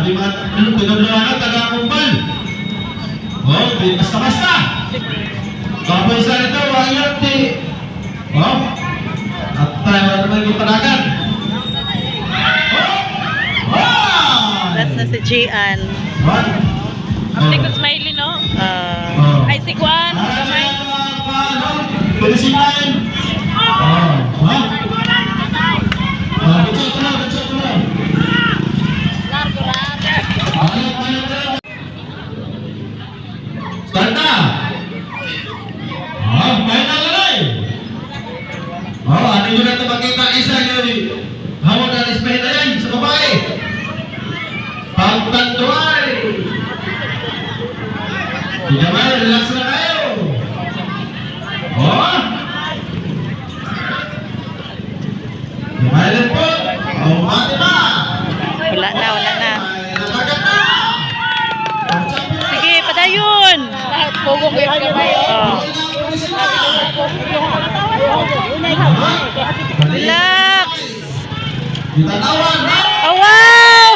di mga pinaglawanan, taga-kumpal. Oh, di basta-basta. Kapoy sa ito, wayot di. Oh, at tayo na naman yung panagan. That's na si Gian. Ang likod smiley, no? Ay, si Juan. Kamay. Pelisipan. Start na. Main na lang. Ano yun natin makita isa yun. Hawag na display na yan sa babae. Pagtanduan. Hindi naman, relax na kayo. Lumayan po. Mati ba? Wala na, wala na. Nakagat na. Sige, padayon. Pugong ko yung kamay. Relax. Tinatawan na. Oh, wow!